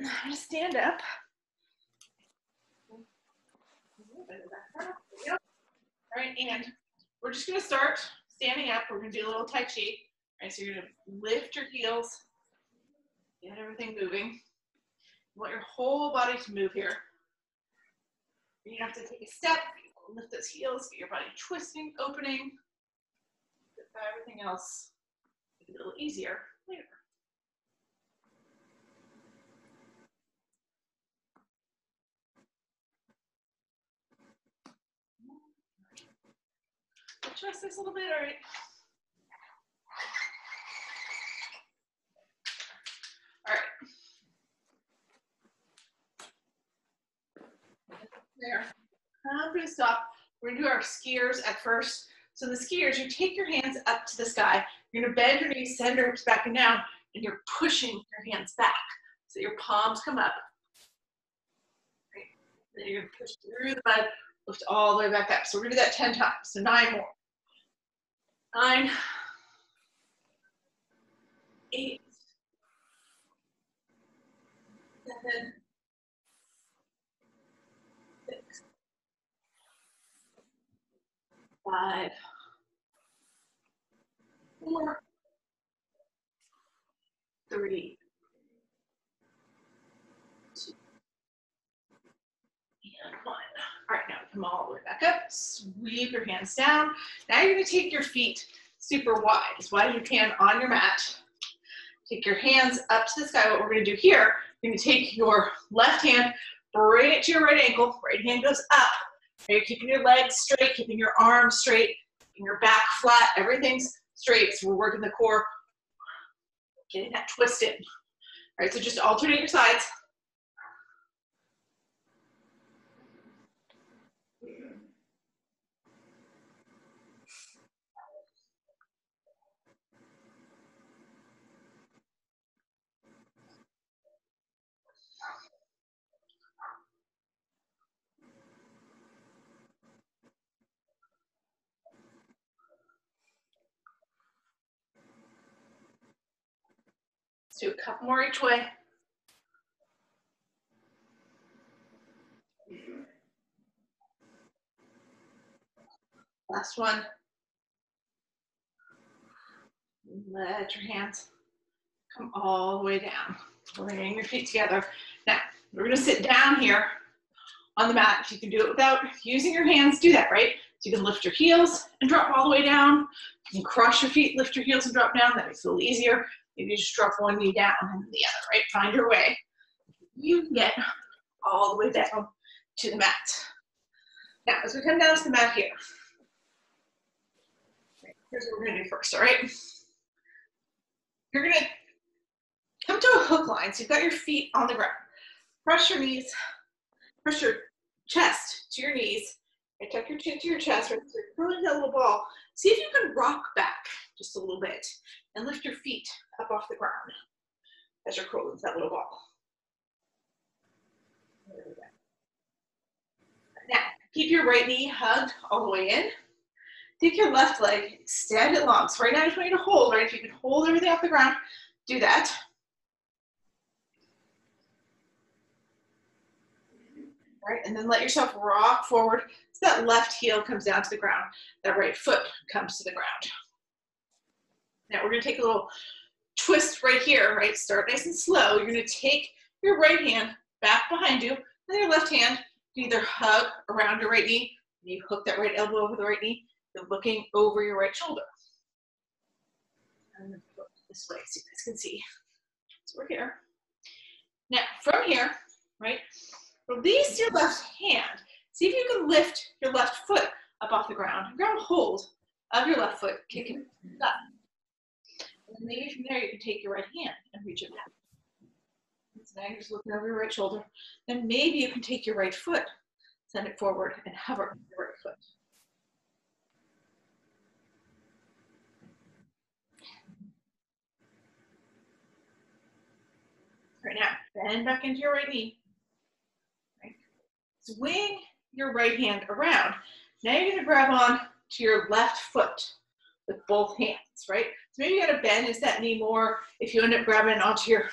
I'm gonna stand up. All right, and we're just gonna start standing up. We're gonna do a little Tai Chi. All right, so you're gonna lift your heels, get everything moving. You want your whole body to move here. You have to take a step, lift those heels, get your body twisting, opening. Get everything else a little easier later. Adjust this a little bit, all right? All right. There. I'm going to stop. We're going to do our skiers at first. So the skiers, you take your hands up to the sky. You're going to bend your knees, send your hips back and down, and you're pushing your hands back. So your palms come up. Right. Then you're going to push through the mud, lift all the way back up. So we're going to do that 10 times. So 9 more. 9, 8, 7, 6, 5, 4, 3, 2, and 1. All right, now come all the way back up. Sweep your hands down. Now you're going to take your feet super wide, as wide as you can on your mat. Take your hands up to the sky. What we're going to do here, you're going to take your left hand, bring it to your right ankle. Right hand goes up. Now you're keeping your legs straight, keeping your arms straight, keeping your back flat. Everything's straight. So we're working the core, getting that twist in. All right, so just alternate your sides. Let's do a couple more each way. Last one. Let your hands come all the way down. Bring your feet together. Now, we're going to sit down here on the mat. If you can do it without using your hands, do that, right? So you can lift your heels and drop all the way down. You can cross your feet, lift your heels and drop down. That makes it a little easier. Maybe you just drop one knee down and the other, right? Find your way. You can get all the way down to the mat. Now, as we come down to the mat here, here's what we're going to do first, all right? You're going to come to a hook line. So you've got your feet on the ground. Press your knees, press your chest to your knees, and tuck your chin to your chest, right? So you're pulling that little ball. See if you can rock back just a little bit and lift your feet up off the ground as you're curling that little ball. There we go. Now, keep your right knee hugged all the way in. Take your left leg, extend it long. So right now, I just want you to hold, right? If you can hold everything off the ground, do that. All right, and then let yourself rock forward so that left heel comes down to the ground. That right foot comes to the ground. Now we're gonna take a little twist right here, right? Start nice and slow. You're gonna take your right hand back behind you, and your left hand, you either hug around your right knee, you hook that right elbow over the right knee, you're looking over your right shoulder. And look this way so you guys can see. So we're here. Now from here, right, release your left hand. See if you can lift your left foot up off the ground. Grab a hold of your left foot, kick it up. And then maybe from there you can take your right hand and reach it back. So now you're just looking over your right shoulder. Then maybe you can take your right foot, send it forward, and hover your right foot. Right now, bend back into your right knee. Right. Swing your right hand around. Now you're going to grab on to your left foot with both hands, right? So maybe you got to bend into that knee more if you end up grabbing onto your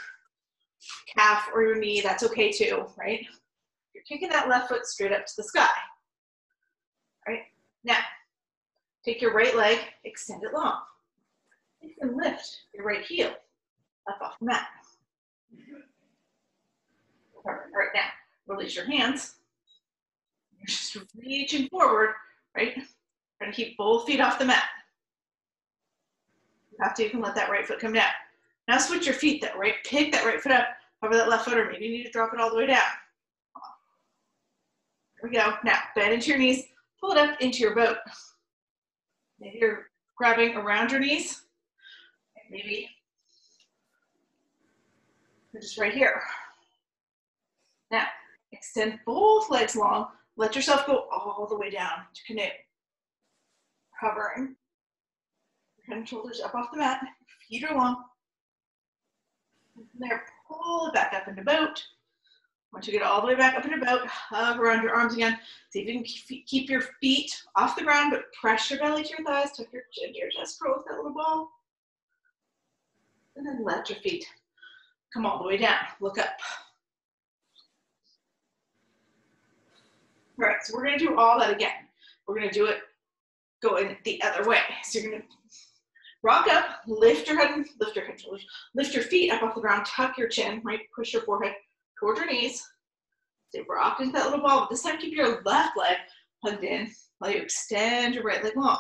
calf or your knee, that's okay too, right? You're kicking that left foot straight up to the sky, right? Now, take your right leg, extend it long. You can lift your right heel up off the mat. Perfect. Right now, release your hands. You're just reaching forward, right? Trying to keep both feet off the mat. You have to, you can let that right foot come down. Now switch your feet that right, kick that right foot up, cover that left foot, or maybe you need to drop it all the way down. There we go. Now bend into your knees, pull it up into your boat. Maybe you're grabbing around your knees. Maybe you're just right here. Now extend both legs long. Let yourself go all the way down to canoe. Hovering. Head and shoulders up off the mat. Feet are long. And from there, pull it back up into boat. Once you get all the way back up into boat, hug around your arms again. See if you can keep your feet off the ground, but press your belly to your thighs, tuck your chin to your chest, roll with that little ball. And then let your feet come all the way down. Look up. All right, so we're gonna do all that again. We're gonna do it going the other way. So you're gonna rock up, lift your head, shoulders, lift your feet up off the ground, tuck your chin, right? Push your forehead toward your knees. So rock into that little ball, but this time keep your left leg hugged in while you extend your right leg long.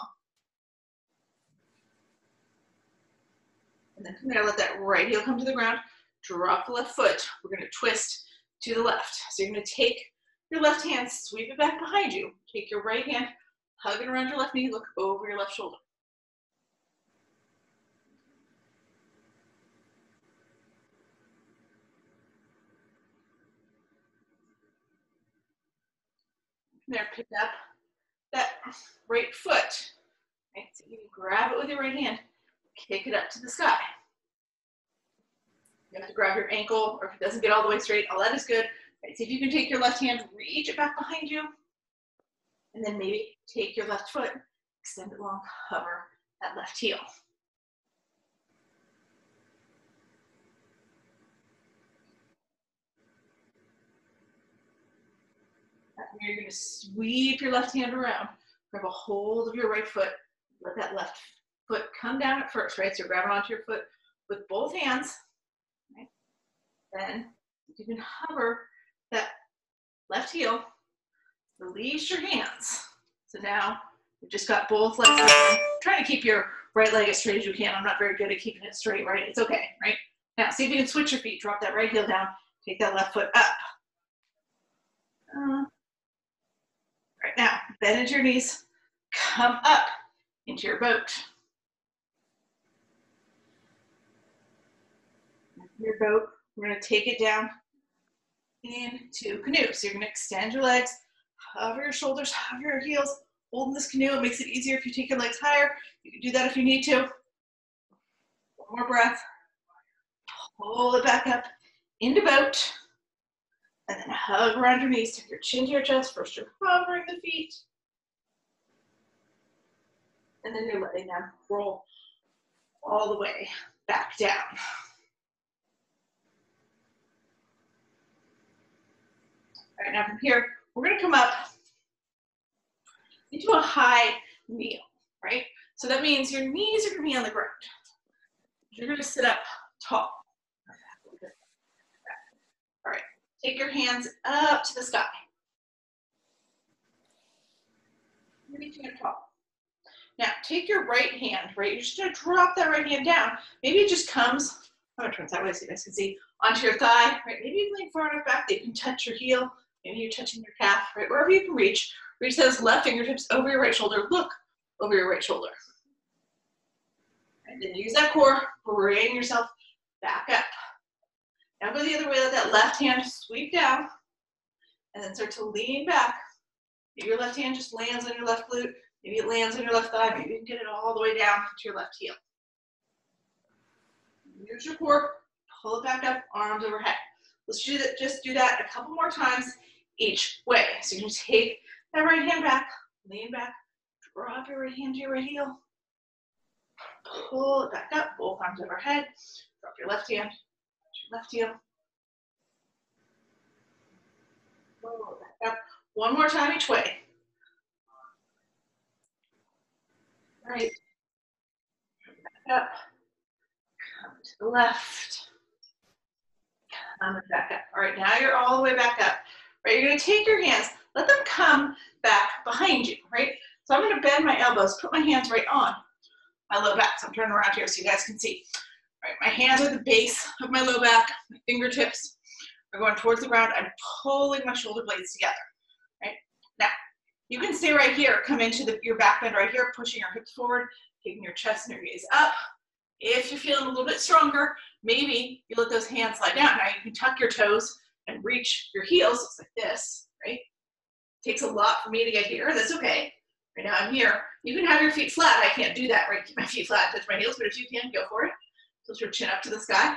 And then from there, let that right heel come to the ground, drop the left foot. We're gonna twist to the left. So you're gonna take your left hand, sweep it back behind you. Take your right hand, hug it around your left knee, look over your left shoulder. There, pick up that right foot. Right? So you can grab it with your right hand, kick it up to the sky. You have to grab your ankle, or if it doesn't get all the way straight, all that is good. Right? See if you can take your left hand, reach it back behind you, and then maybe take your left foot, extend it long, hover that left heel. You're going to sweep your left hand around, grab a hold of your right foot, let that left foot come down at first, right? So you're grabbing onto your foot with both hands, right? Then you can hover that left heel, release your hands. So now you've just got both legs open. Try to keep your right leg as straight as you can. I'm not very good at keeping it straight, right? It's okay, right? Now see if you can switch your feet, drop that right heel down, take that left foot up. Right now, bend into your knees, come up into your boat. Your boat, we're going to take it down into canoe. So you're going to extend your legs, hover your shoulders, hover your heels, holding this canoe. It makes it easier if you take your legs higher. You can do that if you need to. One more breath. Pull it back up into boat. And then hug around your knees, take your chin to your chest. First you're hovering the feet. And then you're letting them roll all the way back down. All right, now from here, we're gonna come up into a high kneel, right? So that means your knees are gonna be on the ground. You're gonna sit up tall. All right, take your hands up to the sky. Reaching up tall. Now, take your right hand, right? You're just gonna drop that right hand down. Maybe it just comes, I'm gonna turn it that way so you guys can see, onto your thigh, right? Maybe you lean far enough back that you can touch your heel. Maybe you're touching your calf, right? Wherever you can reach. Reach those left fingertips over your right shoulder. Look over your right shoulder. And then use that core, bring yourself back up. Now go the other way, let that left hand sweep down, and then start to lean back. Maybe your left hand just lands on your left glute. Maybe it lands on your left thigh. Maybe you can get it all the way down to your left heel. Use your core, pull it back up, arms overhead. Let's just do that a couple more times each way. So you're going to take that right hand back, lean back, drop your right hand to your right heel, pull it back up, both arms overhead, drop your left hand to your left heel, Lower back up. One more time each way. Right. Back up. Come to the left. Come back up. All right, now you're all the way back up. Right, you're gonna take your hands, let them come back behind you, right? So I'm gonna bend my elbows, put my hands right on my low back. So I'm turning around here so you guys can see. All right, my hands are the base of my low back, my fingertips are going towards the ground. I'm pulling my shoulder blades together, right? Now, you can stay right here, come into your back bend right here, pushing your hips forward, taking your chest and your gaze up. If you're feeling a little bit stronger, maybe you let those hands slide down. Now you can tuck your toes and reach your heels, looks like this, right? Takes a lot for me to get here, that's okay. Right now I'm here. You can have your feet flat. I can't do that, right? Keep my feet flat, touch my heels, but if you can, go for it. Tilt your chin up to the sky.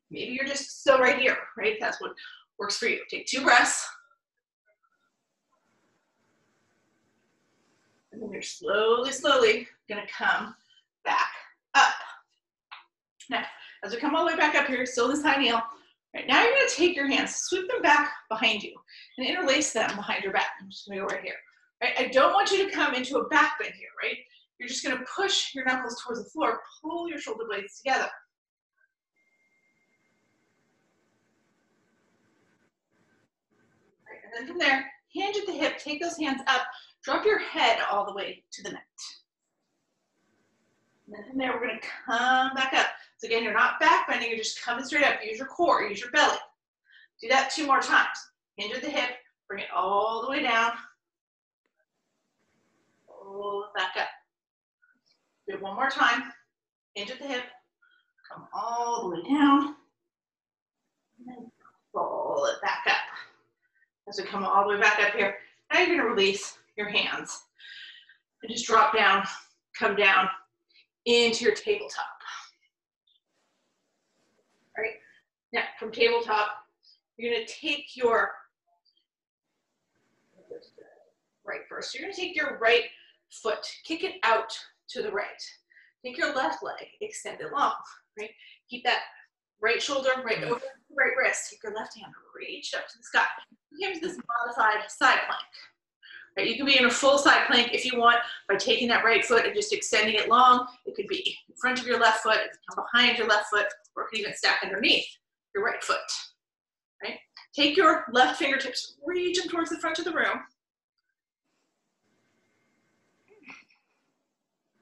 Maybe you're just still right here, right? That's what works for you. Take 2 breaths. And then you're slowly, slowly gonna come back up. Now, as we come all the way back up here, still this high kneel, right now you're gonna take your hands, sweep them back behind you, and interlace them behind your back. I'm just gonna go right here. Right? I don't want you to come into a back bend here, right? You're just gonna push your knuckles towards the floor, pull your shoulder blades together. Right, and then from there, hinge at the hip, take those hands up, drop your head all the way to the mat. And then from there, we're gonna come back up. So again, you're not back bending, you're just coming straight up. Use your core, use your belly. Do that 2 more times. Hinge at the hip, bring it all the way down. Pull it back up. Do it one more time. Hinge at the hip, come all the way down. And then pull it back up. As we come all the way back up here, now you're gonna release your hands. And just drop down, come down into your tabletop. All right, now from tabletop, you're gonna take your right first. You're gonna take your right foot, kick it out to the right. Take your left leg, extend it long, right? Keep that right shoulder right over the right wrist. Take your left hand, reach up to the sky. Here's this modified side plank. Right, you can be in a full side plank if you want by taking that right foot and just extending it long. It could be in front of your left foot, it could come behind your left foot, or it could even stack underneath your right foot. Right? Take your left fingertips, reach them towards the front of the room.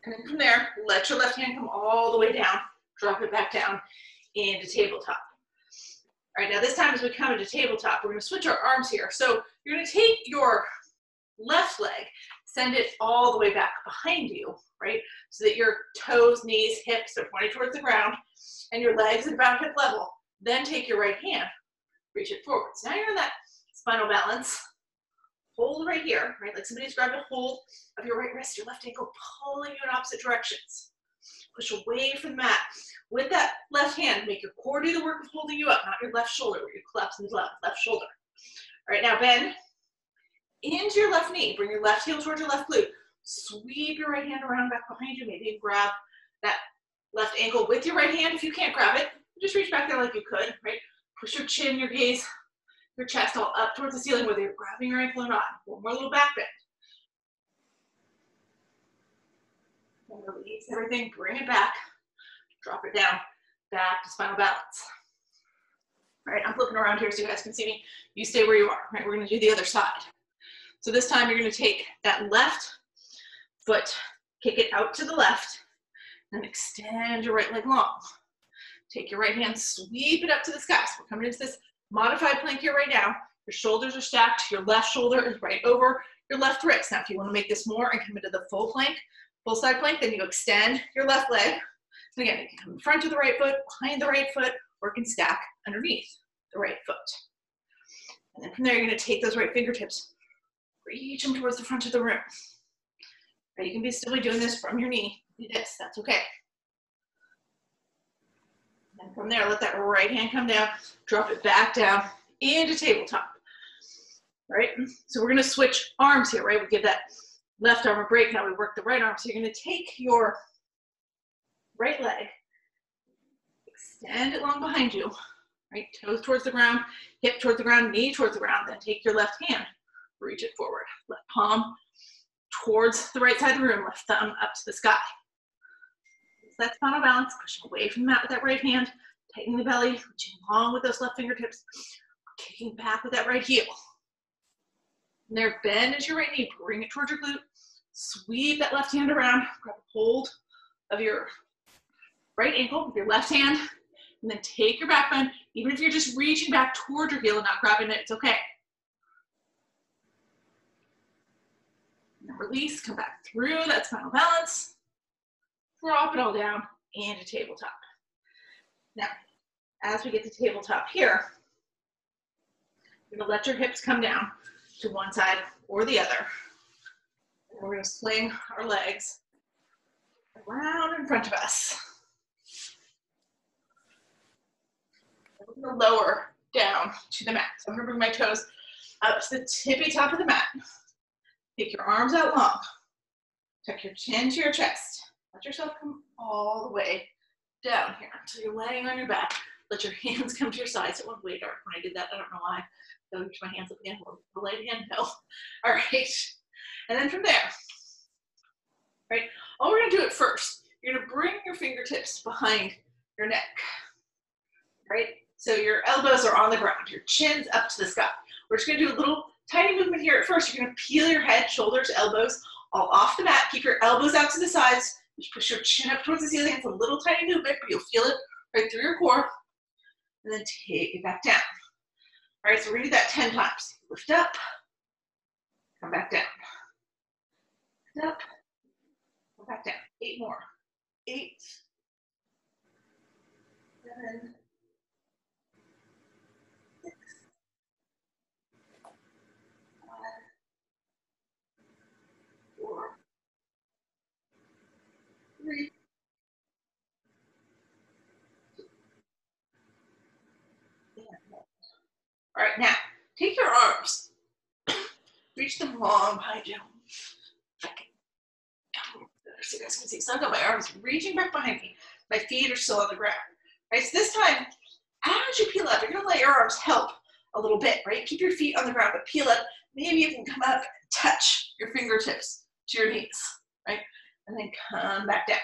And then from there, let your left hand come all the way down, drop it back down into tabletop. All right, now this time as we come into tabletop, we're gonna switch our arms here. So you're gonna take your left leg, send it all the way back behind you, right? So that your toes, knees, hips are pointed towards the ground and your legs at about hip level. Then take your right hand, reach it forward. So now you're in that spinal balance. Hold right here, right? Like somebody's grabbed a hold of your right wrist, your left ankle pulling you in opposite directions. Push away from the mat. With that left hand, make your core do the work of holding you up, not your left shoulder, where you collapse into the left shoulder. All right, now bend into your left knee. Bring your left heel towards your left glute. Sweep your right hand around back behind you. Maybe grab that left ankle with your right hand. If you can't grab it, just reach back there like you could, right? Push your chin, your gaze, your chest all up towards the ceiling, whether you're grabbing your ankle or not. One more little back bend. And release everything, bring it back, drop it down, back to spinal balance. All right, I'm flipping around here so you guys can see me. You stay where you are, right? We're gonna do the other side. So this time you're gonna take that left foot, kick it out to the left, and extend your right leg long. Take your right hand, sweep it up to the sky. So we're coming into this modified plank here right now. Your shoulders are stacked, your left shoulder is right over your left wrist. Now if you wanna make this more and come into the full plank, full side plank, then you extend your left leg. And again, you can come in front of the right foot, behind the right foot, or it can stack underneath the right foot. And then from there, you're gonna take those right fingertips, reach them towards the front of the room. Right, you can still be doing this from your knee. Do this, that's okay. And from there, let that right hand come down, drop it back down into tabletop. Right, so we're gonna switch arms here, right? We give that left arm a break, now we work the right arm. So you're gonna take your right leg, extend it long behind you, right? Toes towards the ground, hip towards the ground, knee towards the ground. Then take your left hand, reach it forward. Left palm towards the right side of the room, left thumb up to the sky. That's final balance, pushing away from the mat with that right hand, tightening the belly, reaching long with those left fingertips, kicking back with that right heel. And there, bend into your right knee, bring it towards your glute, sweep that left hand around, grab a hold of your right ankle with your left hand, and then take your back bend. Even if you're just reaching back towards your heel and not grabbing it, it's okay. And then release, come back through, that's final balance. Drop it all down into tabletop. Now, as we get to tabletop here, you're gonna let your hips come down to one side or the other. And we're gonna swing our legs around in front of us. We're gonna lower down to the mat. So I'm gonna bring my toes up to the tippy top of the mat. Take your arms out long. Tuck your chin to your chest. Let yourself come all the way down here until you're laying on your back. Let your hands come to your sides. It went way dark when I did that. I don't know why. I'll reach my hands up again. The right hand, no. All right. And then from there, right, all we're gonna do at first, you're gonna bring your fingertips behind your neck, right? So your elbows are on the ground, your chin's up to the sky. We're just gonna do a little tiny movement here at first. You're gonna peel your head, shoulders, elbows, all off the mat. Keep your elbows out to the sides. Just push your chin up towards the ceiling. It's a little tiny movement, but you'll feel it right through your core. And then take it back down. All right, so we're gonna do that 10 times. Lift up, come back down. Lift up, come back down. 8 more. 8, 7, 6, 5, 4, 3, 2, and 1. All right, now take your arms, reach them long behind you. So you guys can see. So I've got my arms reaching back behind me. My feet are still on the ground. Right? So this time, as you peel up, you're gonna let your arms help a little bit, right? Keep your feet on the ground, but peel up. Maybe you can come up and touch your fingertips to your knees, right? And then come back down.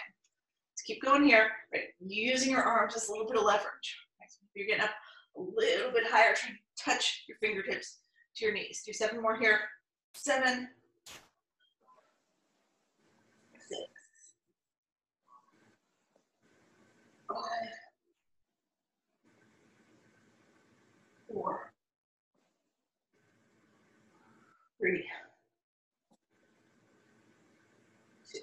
Let's keep going here, right? Using your arms as a little bit of leverage. Right? So you're getting up a little bit higher, trying to touch your fingertips to your knees. Do 7 more here. 7, 6, 5, 4, 3, 2.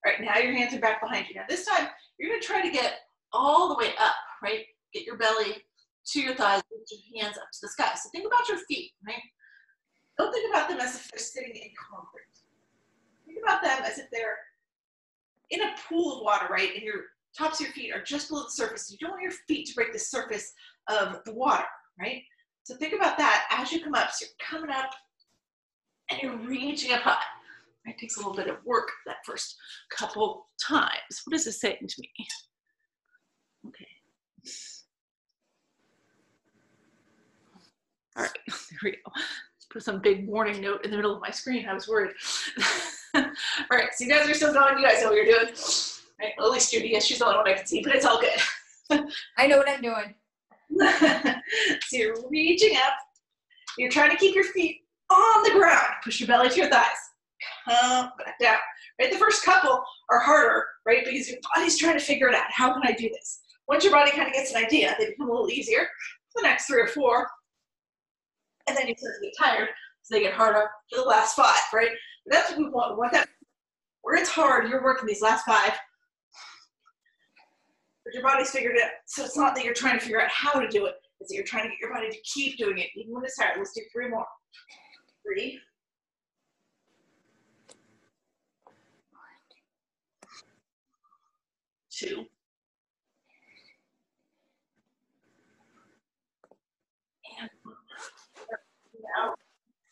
All right, now your hands are back behind you. Now this time, you're gonna try to get all the way up, right? Get your belly to your thighs, with your hands up to the sky. So think about your feet, right? Don't think about them as if they're sitting in concrete. Think about them as if they're in a pool of water, right? And your tops of your feet are just below the surface. You don't want your feet to break the surface of the water, right? So think about that as you come up. So you're coming up and you're reaching up high. Right? It takes a little bit of work that first couple times. What is this saying to me? Okay. All right, there we go. Just put some big warning note in the middle of my screen. I was worried. All right, so you guys are still going. You guys know what you're doing. Right? Well, at least Judy is. She's the only one I can see, but it's all good. I know what I'm doing. So you're reaching up. You're trying to keep your feet on the ground. Push your belly to your thighs. Come back down. Right? The first couple are harder, right? Because your body's trying to figure it out. How can I do this? Once your body kind of gets an idea, they become a little easier. For the next 3 or 4, and then you start to get tired, so they get harder for the last 5, right? But that's what we want. We want that where it's hard, you're working these last 5, but your body's figured it out. So it's not that you're trying to figure out how to do it, it's that you're trying to get your body to keep doing it, even when it's hard. Let's do 3 more. 3, 2, and now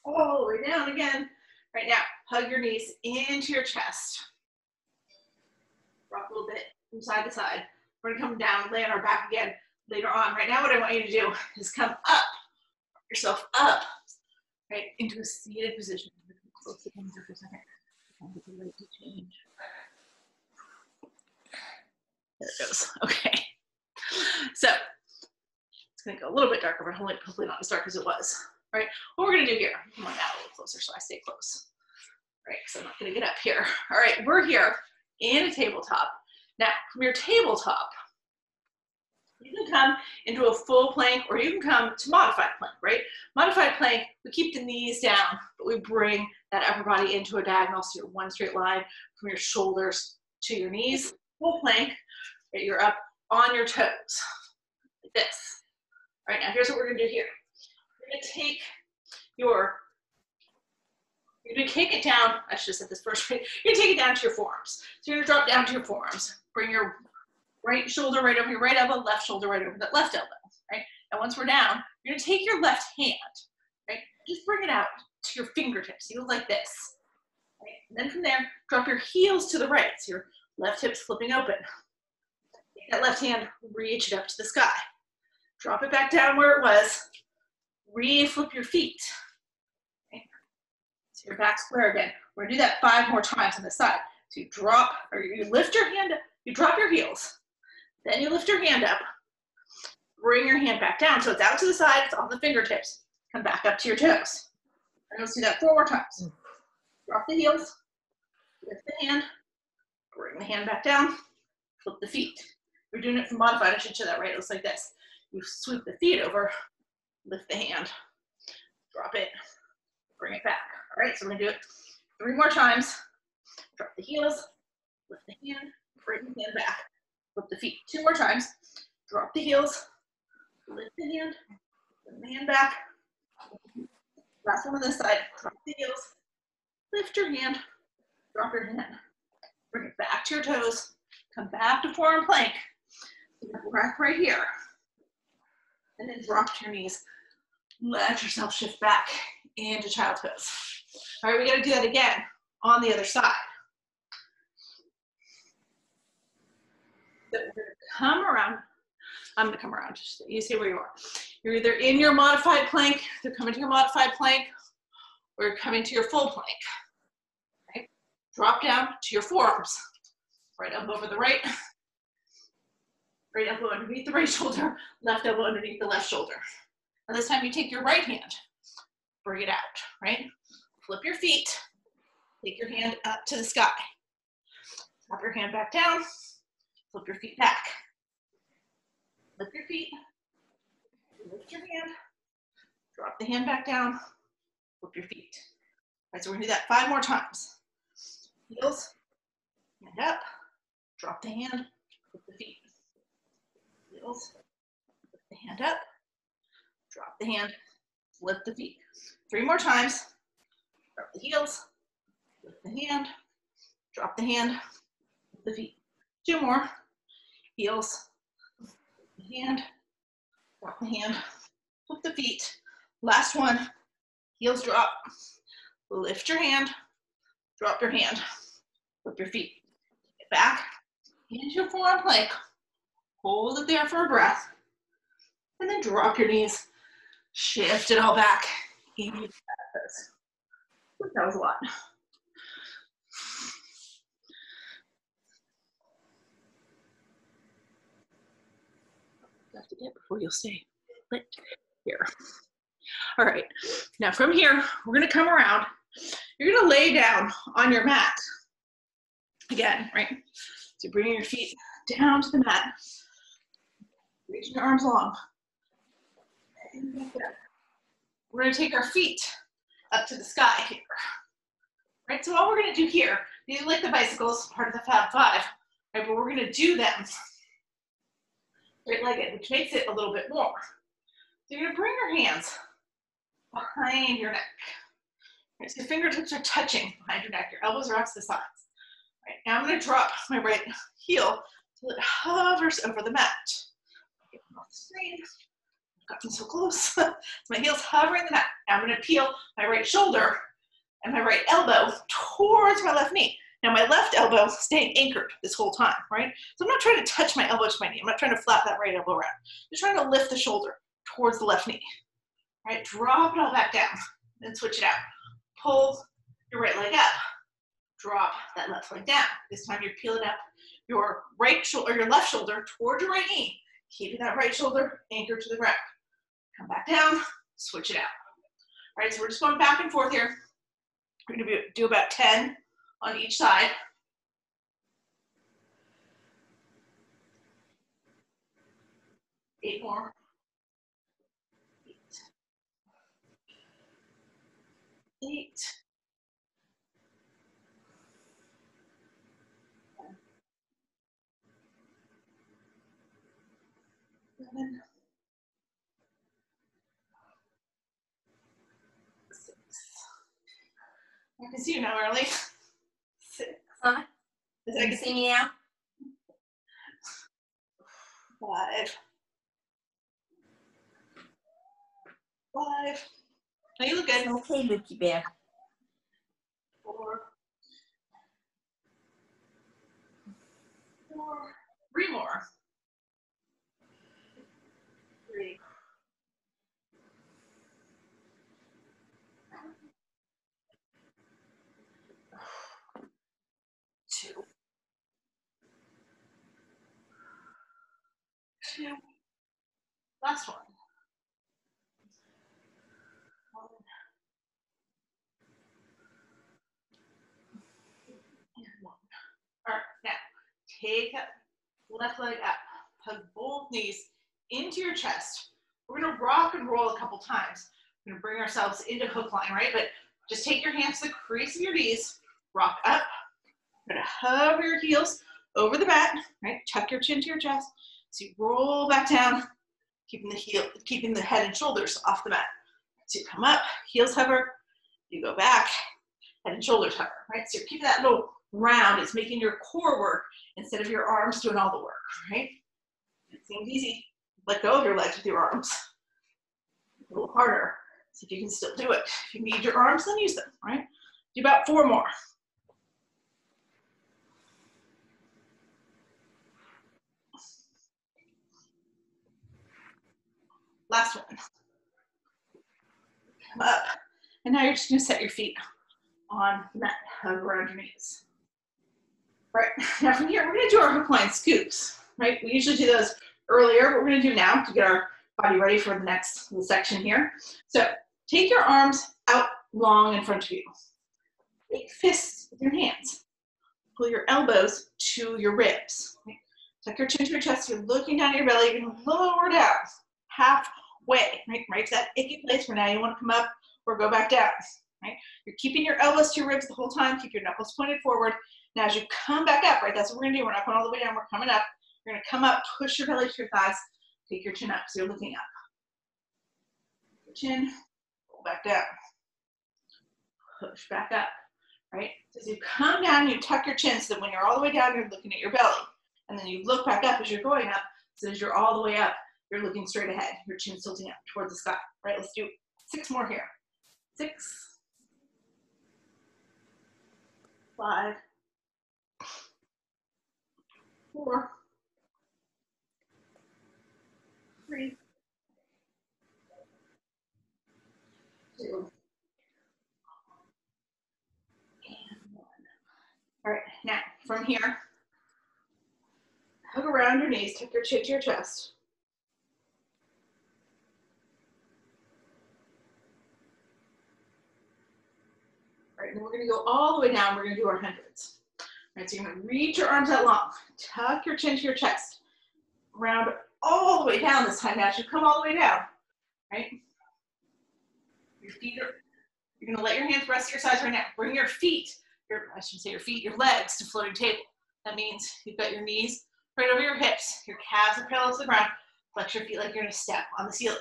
all the way down again. Right now, hug your knees into your chest. Rock a little bit from side to side. We're gonna come down, lay on our back again later on. Right now, what I want you to do is come up, yourself up, right, into a seated position. Close the hands for a second. Get the light to change. There it goes. Okay. So it's gonna go a little bit darker, but hopefully not as dark as it was. All right. What we're gonna do here? Come on now a little closer, so I stay close. All right, because I'm not gonna get up here. All right, we're here in a tabletop. Now, from your tabletop, you can come into a full plank, or you can come to modified plank, right? Modified plank, we keep the knees down, but we bring that upper body into a diagonal, so you're one straight line from your shoulders to your knees. Full plank, right? You're up on your toes, like this. All right, now here's what we're gonna do here. We're gonna take you're gonna take it down, I should have said this first, right? You're gonna take it down to your forearms. So you're gonna drop down to your forearms. Bring your right shoulder right over your right elbow, left shoulder right over that left elbow, right? And once we're down, you're gonna take your left hand, right? Just bring it out to your fingertips. You look like this, right? And then from there, drop your heels to the right. So your left hip's flipping open. Take that left hand, reach it up to the sky. Drop it back down where it was. Re-flip your feet. Okay. So you're back square again. We're gonna do that 5 more times on the side. So you drop, or you lift your hand up, you drop your heels. Then you lift your hand up, bring your hand back down. So it's out to the side, it's on the fingertips. Come back up to your toes. And let's do that 4 more times. Drop the heels, lift the hand, bring the hand back down, flip the feet. We're doing it from modified, I should show that right, it looks like this. You sweep the feet over, lift the hand, drop it, bring it back. All right, so we're gonna do it 3 more times. Drop the heels, lift the hand, bring the hand back, flip the feet. 2 more times. Drop the heels, lift the hand, bring the hand back. Last one on this side. Drop the heels, lift your hand, drop your hand, bring it back to your toes, come back to forearm plank. Breath right here. And then drop to your knees. Let yourself shift back into child's pose. All right, we gotta do that again on the other side. So we're gonna come around. I'm gonna come around, just you see where you are. You're either in your modified plank, you're coming to your modified plank, or you're coming to your full plank. Right? Drop down to your forearms. Right elbow over the right. Right elbow underneath the right shoulder, left elbow underneath the left shoulder. And this time you take your right hand, bring it out, right? Flip your feet, take your hand up to the sky. Drop your hand back down, flip your feet back. Lift your feet, lift your hand, drop the hand back down, flip your feet. All right, so we're gonna do that 5 more times. Heels, hand up, drop the hand, flip the feet. Heels, lift the hand up, drop the hand, lift the feet. 3 more times. Drop the heels, lift the hand, drop the hand, lift the feet. 2 more. Heels, lift the hand, drop the hand, flip the feet. Last one. Heels drop, lift your hand, drop your hand, flip your feet. Get back into your forearm plank. Hold it there for a breath. And then drop your knees. Shift it all back. Into the pose. That was a lot. You have to get before you'll stay lit here. All right, now from here, we're gonna come around. You're gonna lay down on your mat. Again, right? So bringing your feet down to the mat. Reaching your arms long. We're gonna take our feet up to the sky here. Right, so all we're gonna do here, these are like the bicycles, part of the Fab Five, right, but we're gonna do them straight-legged, which makes it a little bit more. So you're gonna bring your hands behind your neck. Right, so your fingertips are touching behind your neck, your elbows are out to the sides. Right, now I'm gonna drop my right heel till it hovers over the mat. Get them off the screen. I've gotten so close. So my heel's hovering the mat. Now I'm gonna peel my right shoulder and my right elbow towards my left knee. Now my left elbow staying anchored this whole time, right? So I'm not trying to touch my elbow to my knee. I'm not trying to flap that right elbow around. I'm just trying to lift the shoulder towards the left knee, right? Drop it all back down, then switch it out. Pull your right leg up, drop that left leg down. This time you're peeling up your right shoulder or your left shoulder toward your right knee, keeping that right shoulder anchored to the ground. Come back down, switch it out. All right, so we're just going back and forth here. We're gonna do about 10 on each side. Eight more. 8. 7. 6. I can see you now, Early. 6. Huh? Can you see me now? 5. 5. Now you look good. Okay, Lukey Bear. 4. 4. 3 more. 3. 2. 2. Last one. 1. And 1. All right, now take that left leg up. Hug both knees into your chest. We're gonna rock and roll a couple times. We're gonna bring ourselves into hook line, right? But just take your hands to the crease of your knees, rock up. We're gonna hover your heels over the mat, right? Tuck your chin to your chest. So you roll back down, keeping the head and shoulders off the mat. So you come up, heels hover, you go back, head and shoulders hover, right? So you're keeping that little round. It's making your core work instead of your arms doing all the work, right? It seems easy. Let go of your legs with your arms. A little harder. See if you can still do it. If you need your arms, then use them, right? Do about 4 more. Last one. Come up. And now you're just gonna set your feet on the mat, hug around your knees. All right, now from here, we're gonna do our hook line scoops, right? We usually do those earlier, but we're gonna do now to get our body ready for the next little section here. So take your arms out long in front of you. Make fists with your hands. Pull your elbows to your ribs. Right? Tuck your chin to your chest. You're looking down at your belly. You're gonna lower down halfway, right to that icky place where now you want to come up or go back down. Right? You're keeping your elbows to your ribs the whole time. Keep your knuckles pointed forward. Now as you come back up, right, that's what we're gonna do. We're not going all the way down, we're coming up. You're gonna come up, push your belly to your thighs, take your chin up, so you're looking up. Your chin, roll back down. Push back up, right? So as you come down, you tuck your chin so that when you're all the way down, you're looking at your belly. And then you look back up as you're going up, so as you're all the way up, you're looking straight ahead. Your chin's tilting up towards the sky, right? Let's do 6 more here. 6. 5. 4. 3. 2. And 1. All right, now from here, hug around your knees, tuck your chin to your chest. All right, and then we're gonna go all the way down. We're gonna do our hundreds. All right, so you're gonna reach your arms out long, tuck your chin to your chest, round all the way down this time. Now, as you come all the way down, right? Your feet are, you're gonna let your hands rest at your sides right now. Bring your feet, I shouldn't say your feet, your legs to floating table. That means you've got your knees right over your hips, your calves are parallel to the ground, flex your feet like you're gonna step on the ceiling,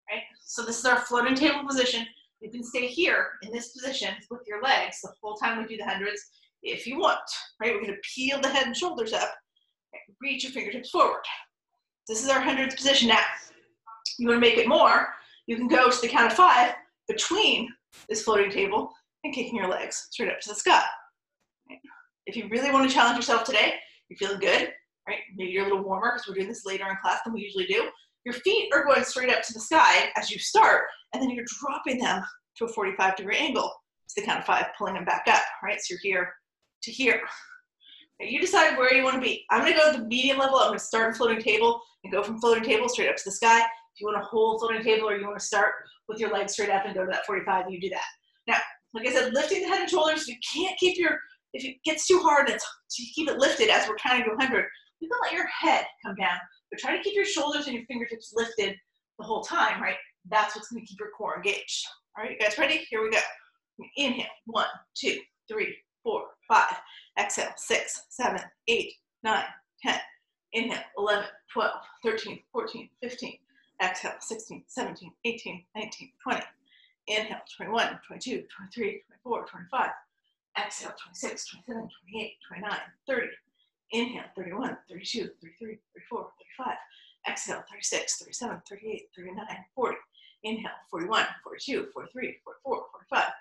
right? So this is our floating table position. You can stay here in this position with your legs the whole time we do the hundreds if you want, right? We're gonna peel the head and shoulders up, reach your fingertips forward. This is our hundreds position now. You wanna make it more, you can go to the count of 5 between this floating table and kicking your legs straight up to the sky. Right? If you really want to challenge yourself today, you're feeling good, right? Maybe you're a little warmer because we're doing this later in class than we usually do. Your feet are going straight up to the sky as you start, and then you're dropping them to a 45-degree angle to the count of 5, pulling them back up, right? So you're here to here. You decide where you want to be. I'm going to go to the medium level. I'm going to start in floating table and go from floating table straight up to the sky. If you want to hold floating table or you want to start with your legs straight up and go to that 45, you do that. Now, like I said, lifting the head and shoulders, you can't keep if it gets too hard and you keep it lifted as we're counting to 100, you can let your head come down, but try to keep your shoulders and your fingertips lifted the whole time, right? That's what's going to keep your core engaged. All right, you guys ready? Here we go. Inhale, 1, 2, 3, 4, 5. Exhale, 6, 7, 8, 9, 10. Inhale, 11, 12, 13, 14, 15. Exhale, 16, 17, 18, 19, 20. Inhale, 21, 22, 23, 24, 25. Exhale, 26, 27, 28, 29, 30. Inhale, 31, 32, 33, 34, 35. Exhale, 36, 37, 38, 39, 40. Inhale, 41, 42, 43, 44, 45.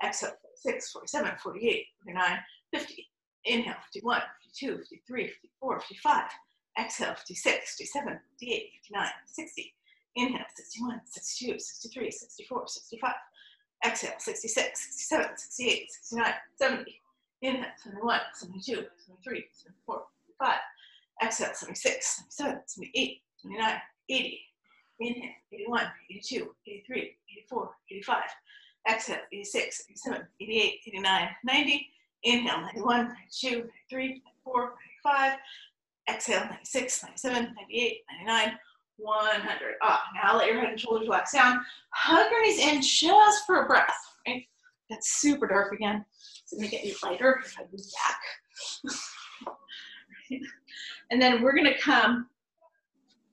Exhale, 46, 47, 48, 49, 50. Inhale, 51, 52, 53, 54, 55. Exhale, 56, 57, 58, 59, 60. Inhale, 61, 62, 63, 64, 65. Exhale, 66, 67, 68, 69, 70. Inhale, 71, 72, 73, 74, 75. Exhale, 76, 77, 78, 79, 80. Inhale, 81, 82, 83, 84, 85. Exhale, 86, 87, 88, 89, 90. Inhale, 91, 92, 93, 94, 95. Exhale, 96, 97, 98, 99, 100. Now let your head and shoulders relax down. Hug your knees in just for a breath, right? That's super dark again. So I'm gonna get you lighter if I move back. And then we're gonna come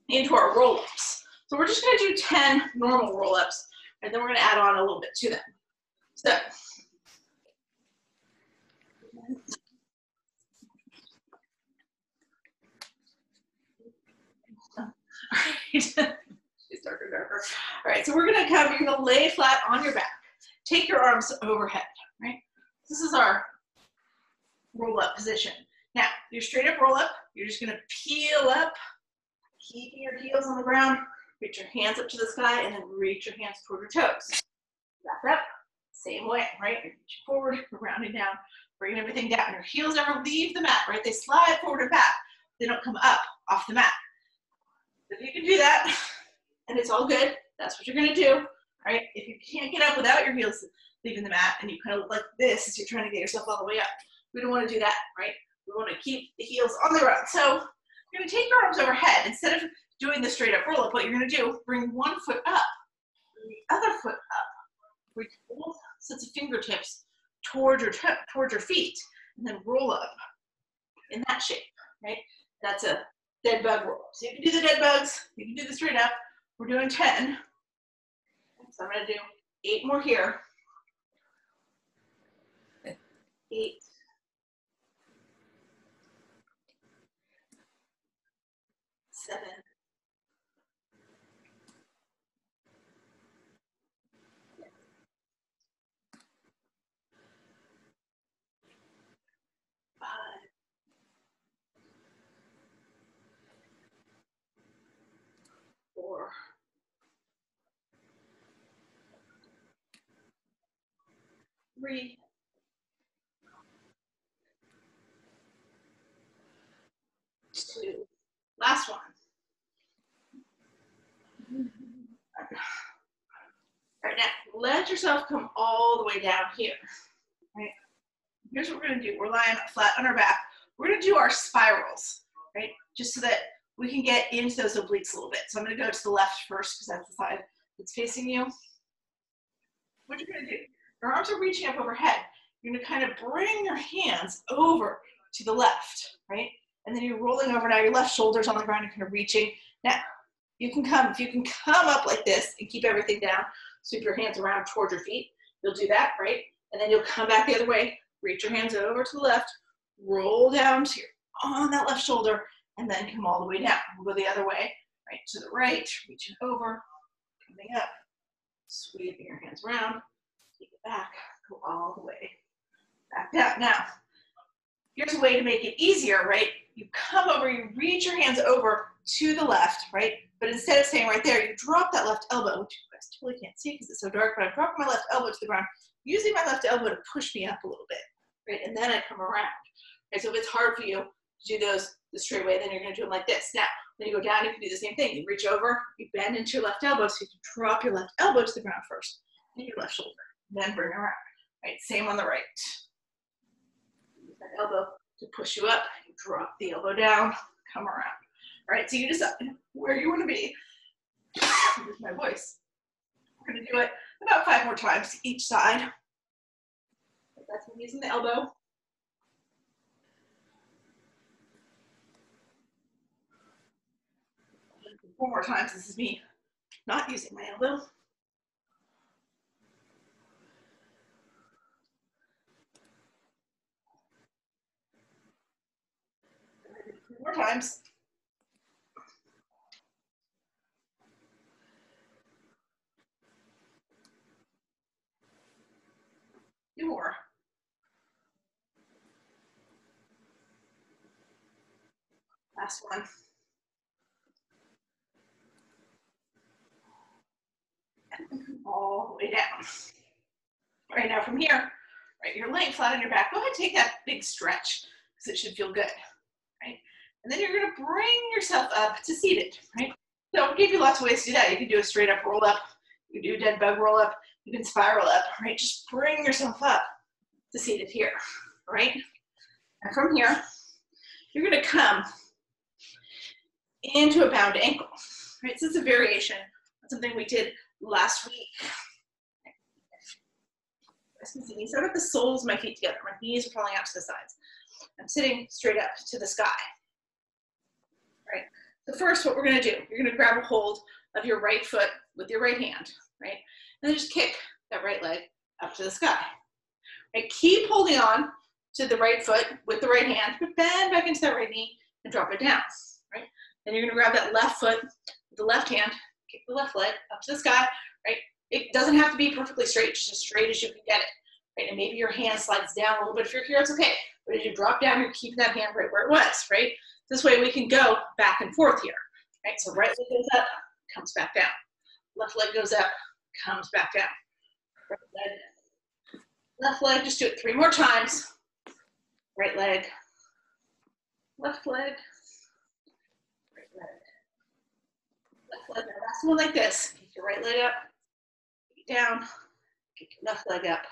into our roll-ups. So we're just gonna do 10 normal roll-ups, and then we're gonna add on a little bit to them. So, she's darker and darker. All right, so we're gonna come, you're gonna lay flat on your back. Take your arms overhead, right? This is our roll-up position. Now, your straight up roll-up, you're just gonna peel up, keeping your heels on the ground, reach your hands up to the sky, and then reach your hands toward your toes. Back up, same way, right? You're reaching forward, rounding down, bringing everything down. Your heels never leave the mat, right? They slide forward and back. They don't come up off the mat. If you can do that, and it's all good, that's what you're gonna do, right? If you can't get up without your heels leaving the mat, and you kind of look like this as you're trying to get yourself all the way up, we don't wanna do that, right? We wanna keep the heels on the ground. So you're gonna take your arms overhead. Instead of doing the straight up roll up, what you're gonna do, bring one foot up, bring the other foot up, reach both sets of fingertips towards your feet, and then roll up in that shape, right? That's a dead bug roll. So you can do the dead bugs, you can do the straight up. We're doing 10. So I'm gonna do 8 more here. 8. 7. 5. 4. 3. 2. Last one. All right, now let yourself come all the way down here. Right? Here's what we're gonna do. We're lying flat on our back. We're gonna do our spirals, right? Just so that we can get into those obliques a little bit. So I'm gonna go to the left first because that's the side that's facing you. What you're gonna do, your arms are reaching up overhead. You're gonna kind of bring your hands over to the left, right? And then you're rolling over now, your left shoulder's on the ground, you're kind of reaching. Now, if you can come up like this and keep everything down, sweep your hands around towards your feet, you'll do that, right? And then you'll come back the other way, reach your hands over to the left, roll down to on that left shoulder, and then come all the way down. We'll go the other way, right to the right, reaching over, coming up, sweeping your hands around, take it back, go all the way back down. Now, Here's a way to make it easier, right? You come over, you reach your hands over to the left, right? But instead of staying right there, you drop that left elbow, which you guys totally can't see because it's so dark, but I'm dropping my left elbow to the ground, using my left elbow to push me up a little bit, right? And then I come around. Right? So if it's hard for you to do those the straight way, then you're gonna do them like this. Now, when you go down, you can do the same thing. You reach over, you bend into your left elbow, so you can drop your left elbow to the ground first, and your left shoulder, then bring around, right? Same on the right. Use that elbow to push you up, you drop the elbow down, come around. All right, so you decide where you want to be. Here's my voice. We're going to do it about 5 more times each side. That's me using the elbow. Four more times, this is me not using my elbow. 3 more times. 2 more. Last one. All the way down. All right, now from here, right, you're laying flat on your back. Go ahead and take that big stretch because it should feel good, right? And then you're gonna bring yourself up to seated, right? So I'll give you lots of ways to do that. You can do a straight up roll up. You can do a dead bug roll up. You can spiral up, right? Just bring yourself up to seated here, right? And from here, you're gonna come into a bound ankle, right? So it's a variation on something we did last week. So I've got the soles of my feet together. My knees are falling out to the sides. I'm sitting straight up to the sky, right? So first, what we're gonna do, you're gonna grab a hold of your right foot with your right hand, right? And then just kick that right leg up to the sky, right? Keep holding on to the right foot with the right hand, but bend back into that right knee and drop it down, right? Then you're gonna grab that left foot with the left hand, kick the left leg up to the sky, right? It doesn't have to be perfectly straight, just as straight as you can get it, right? And maybe your hand slides down a little bit. If you're here, it's okay. But as you drop down, you're keeping that hand right where it was, right? This way we can go back and forth here, right? So right leg goes up, comes back down. Left leg goes up, comes back down. Right leg, left leg, just do it 3 more times. Right leg, left leg, right leg, left leg. Now last one like this. Kick your right leg up, take it down, kick your left leg up,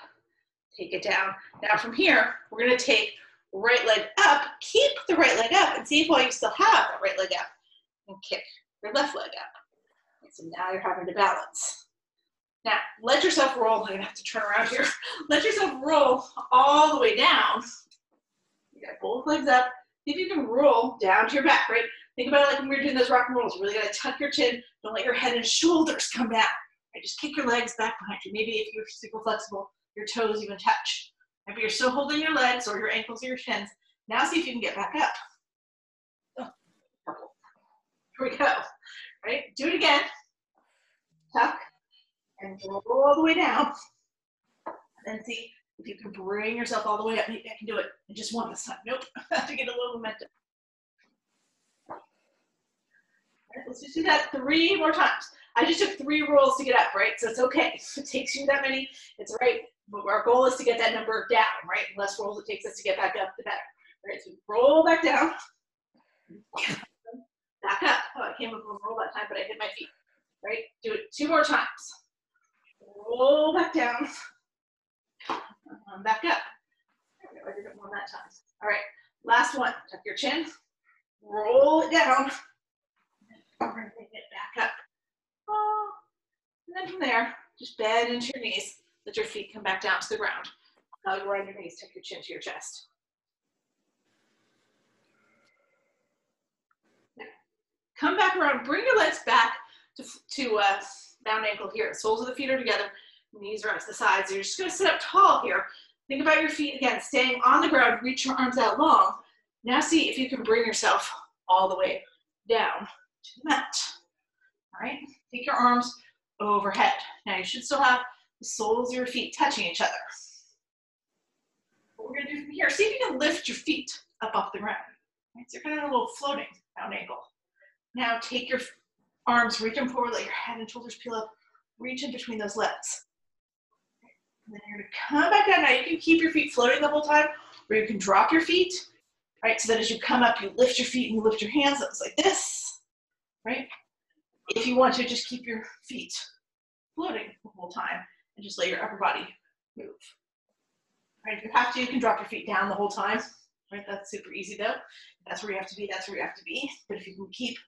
take it down. Now from here, we're gonna take right leg up, keep the right leg up, and see if while you still have that right leg up, and kick your left leg up. And so now you're having to balance. Now, let yourself roll. I'm gonna have to turn around here. Let yourself roll all the way down. You got both legs up. See if you can roll down to your back, right? Think about it like when we were doing those rock and rolls. You really gotta tuck your chin. Don't let your head and shoulders come down. Right? Just kick your legs back behind you. Maybe if you're super flexible, your toes even touch. If you're still holding your legs or your ankles or your shins, now see if you can get back up. Oh, here we go. Right? Do it again. Tuck and roll all the way down. And then see if you can bring yourself all the way up. Maybe I can do it in just one this time. Nope. I have to get a little momentum. All right, let's just do that 3 more times. I just took 3 rolls to get up, right? So it's okay. If it takes you that many, it's right. But our goal is to get that number down, right? The less rolls it takes us to get back up, the better. All right, so roll back down. Back up. Oh, I came up with a roll that time, but I hit my feet. Right? Do it 2 more times. Roll back down. Back up. I did it one that time. All right, last one. Tuck your chin. Roll it down. Bring it back up. Oh. And then from there, just bend into your knees. Let your feet come back down to the ground. Now you're on your knees. Tuck your chin to your chest. Now, come back around. Bring your legs back to bound ankle here. Soles of the feet are together. Knees are out to the sides. You're just going to sit up tall here. Think about your feet again, staying on the ground. Reach your arms out long. Now see if you can bring yourself all the way down to the mat. All right, take your arms overhead. Now you should still have the soles of your feet touching each other. 4, What we're gonna do from here, see if you can lift your feet up off the ground. Right? So you're kind of a little floating down ankle. Now take your arms, reach them forward, let your head and shoulders peel up, reach in between those legs. And then you're gonna come back down. Now you can keep your feet floating the whole time, or you can drop your feet, right? So that as you come up, you lift your feet and you lift your hands up like this, right? If you want to, just keep your feet floating the whole time and just let your upper body move. Right? If you have to, you can drop your feet down the whole time. Right? That's super easy though. That's where you have to be, that's where you have to be. But if you can keep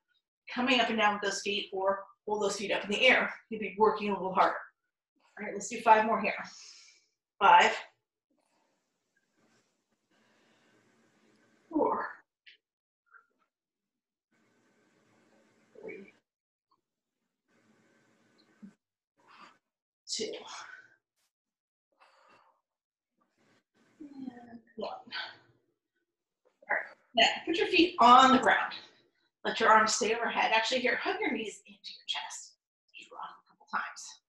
coming up and down with those feet or hold those feet up in the air, you'll be working a little harder. All right, let's do 5 more here. 5, 4, 3, 2, and 1. All right, now put your feet on the ground. Let your arms stay overhead. Actually, here, hug your knees into your chest. Just rock a couple times.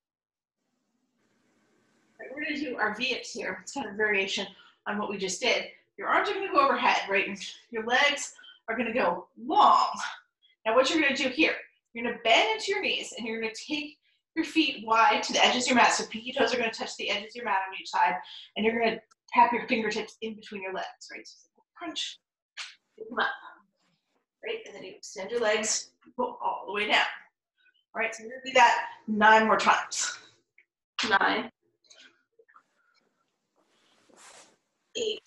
All right, we're going to do our Bionics here. It's kind of a variation on what we just did. Your arms are going to go overhead, right? And your legs are going to go long. Now, what you're going to do here, you're going to bend into your knees, and you're going to take your feet wide to the edges of your mat. So pinky toes are going to touch the edges of your mat on each side, and you're going to tap your fingertips in between your legs, right? So crunch, pick them up. Right, and then you extend your legs, go all the way down. All right, so we're gonna do that 9 more times. 9, 8,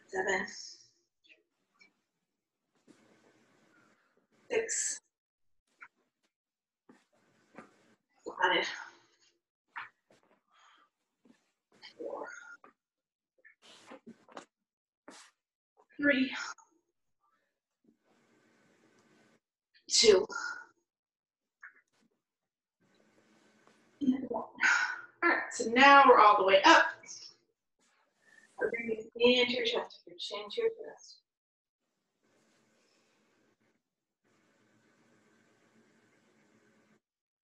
7, 6, 5, 4, 3, 2, and 1. All right, so now we're all the way up. We're bringing it into your chest, your chin to your chest.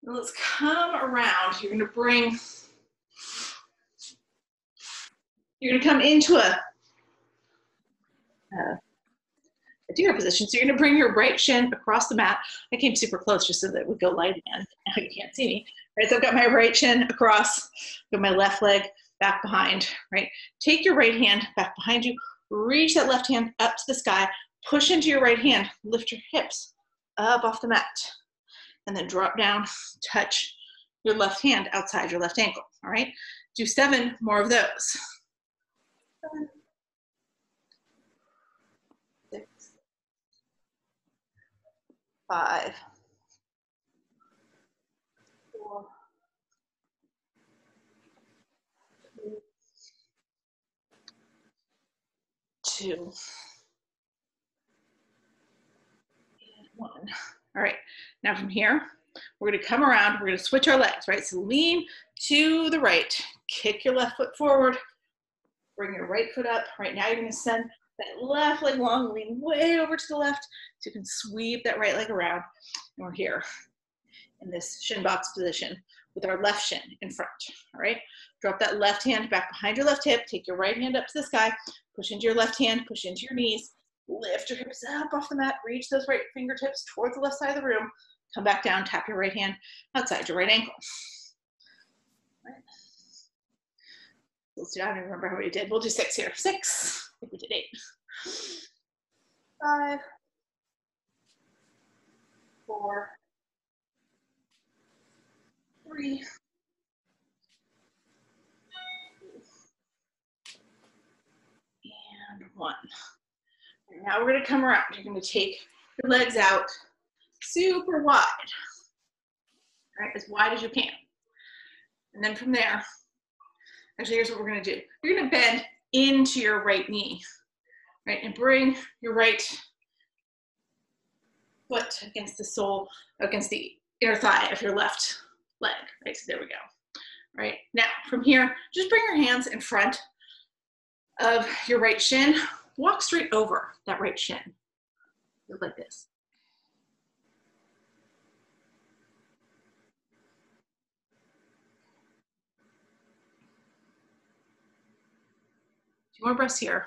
Now let's come around. You're gonna come into a deer position. So you're gonna bring your right shin across the mat. I came super close just so that it would go light again. Now you can't see me. Right, so I've got my right shin across, got my left leg back behind, right? Take your right hand back behind you, reach that left hand up to the sky, push into your right hand, lift your hips up off the mat, and then drop down, touch your left hand outside your left ankle, all right? Do 7 more of those. 7, 6, 5, 4, 3, 2, and 1. All right, now from here, we're gonna come around, we're gonna switch our legs, right? So lean to the right, kick your left foot forward, bring your right foot up. Right now you're gonna send that left leg long, lean way over to the left, so you can sweep that right leg around. And we're here in this shin box position with our left shin in front, all right? Drop that left hand back behind your left hip, take your right hand up to the sky, push into your left hand, push into your knees, lift your hips up off the mat, reach those right fingertips towards the left side of the room, come back down, tap your right hand outside your right ankle. All right. Let's do, I don't even remember how we did. We'll do 6 here. 6, I think we did 8. 5, 4, 3, and 1. And now we're gonna come around. You're gonna take your legs out super wide, right? As wide as you can. And then from there, actually here's what we're gonna do. You're gonna bend into your right knee, right? And bring your right foot against the sole, against the inner thigh of your left leg, right? So there we go. All right, now from here, just bring your hands in front of your right shin. Walk straight over that right shin, like this. More breaths here.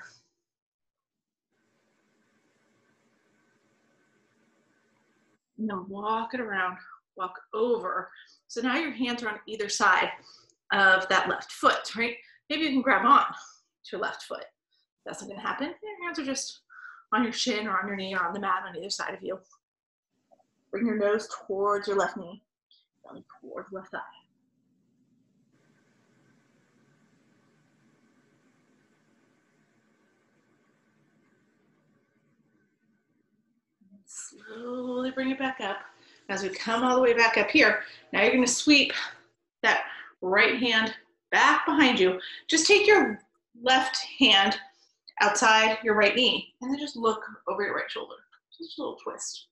And then walk it around, walk over. So now your hands are on either side of that left foot, right? Maybe you can grab on to your left foot. That's not gonna happen. Your hands are just on your shin or on your knee or on the mat on either side of you. Bring your nose towards your left knee, belly towards left thigh. Slowly bring it back up. As we come all the way back up here, now you're gonna sweep that right hand back behind you. Just take your left hand outside your right knee and then just look over your right shoulder. Just a little twist.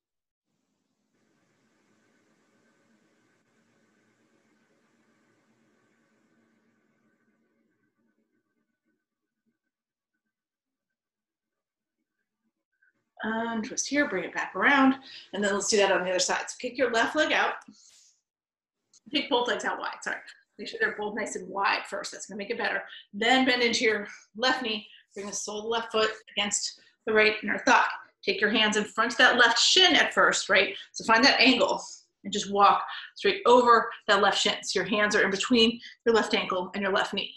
Untwist here, bring it back around, and then let's do that on the other side. So kick your left leg out. Take both legs out wide, sorry. Make sure they're both nice and wide first. That's gonna make it better. Then bend into your left knee. Bring the sole of the left foot against the right inner thigh. Take your hands in front of that left shin at first, right? So find that angle and just walk straight over that left shin. So your hands are in between your left ankle and your left knee.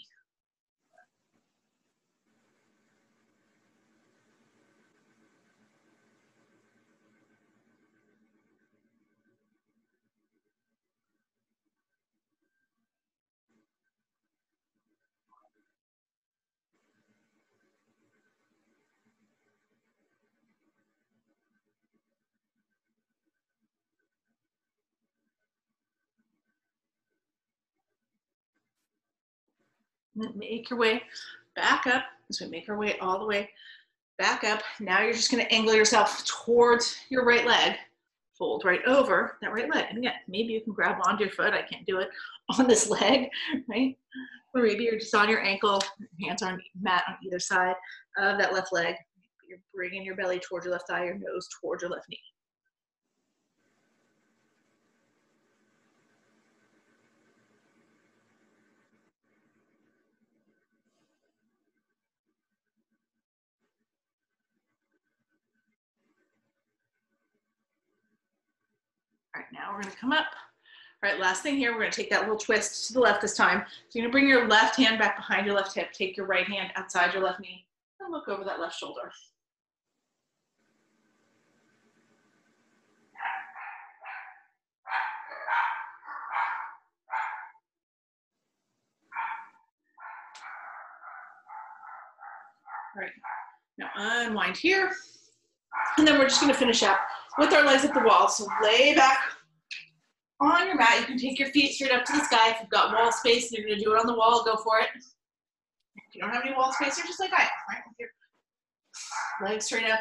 Make your way back up. So we make our way all the way back up. Now you're just gonna angle yourself towards your right leg. Fold right over that right leg. And again, maybe you can grab onto your foot. I can't do it on this leg, right? Or maybe you're just on your ankle, your hands are on mat on either side of that left leg. You're bringing your belly towards your left thigh, your nose towards your left knee. All right, now we're gonna come up. All right, last thing here, we're gonna take that little twist to the left this time. So you're gonna bring your left hand back behind your left hip, take your right hand outside your left knee, and look over that left shoulder. All right, now unwind here. And then we're just gonna finish up with our legs at the wall. So lay back on your mat. You can take your feet straight up to the sky. If you've got wall space and you're gonna do it on the wall, go for it. If you don't have any wall space, you're just like I am, right? With your legs straight up,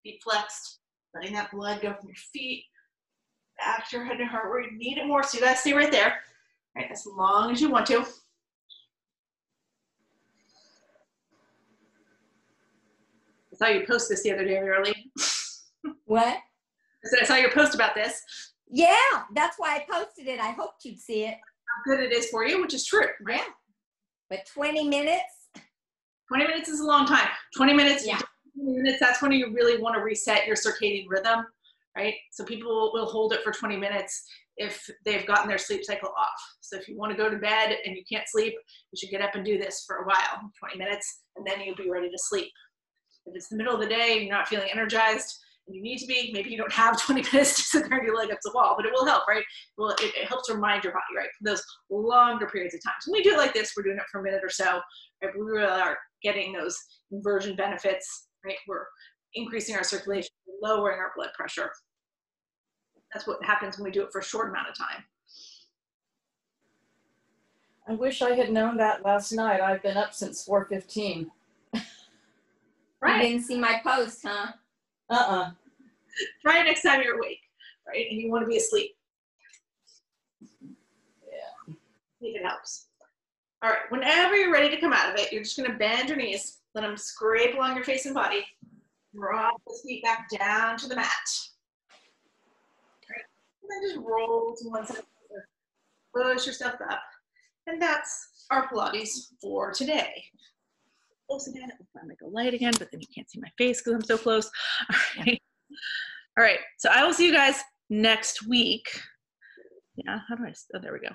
feet flexed, letting that blood go from your feet back to your head and heart where you need it more. So you gotta stay right there, right? As long as you want to. I saw you post this the other day, Verily. What? I said I saw your post about this. Yeah, that's why I posted it. I hoped you'd see it. How good it is for you, which is true, right? Yeah. But 20 minutes? 20 minutes is a long time. 20 minutes, yeah. 20 minutes, that's when you really want to reset your circadian rhythm, right? So people will hold it for 20 minutes if they've gotten their sleep cycle off. So if you want to go to bed and you can't sleep, you should get up and do this for a while, 20 minutes, and then you'll be ready to sleep. If it's the middle of the day and you're not feeling energized and you need to be, maybe you don't have 20 minutes to sit there and your leg up to the wall, but it will help, right? Well, it helps remind your body, right? For those longer periods of time. So when we do it like this, we're doing it for a minute or so, right? We really are getting those inversion benefits, right? We're increasing our circulation, lowering our blood pressure. That's what happens when we do it for a short amount of time. I wish I had known that last night. I've been up since 4:15. Right. You didn't see my post, huh? Try it next time you're awake, right? And you want to be asleep. Yeah. See if it helps. All right, whenever you're ready to come out of it, you're just gonna bend your knees, let them scrape along your face and body, drop the feet back down to the mat. Right. And then just roll to one side, push yourself up. And that's our Pilates for today. close again. It will finally go light again, but then you can't see my face because I'm so close. All right. All right. So I will see you guys next week. Yeah. How do I? Oh, there we go.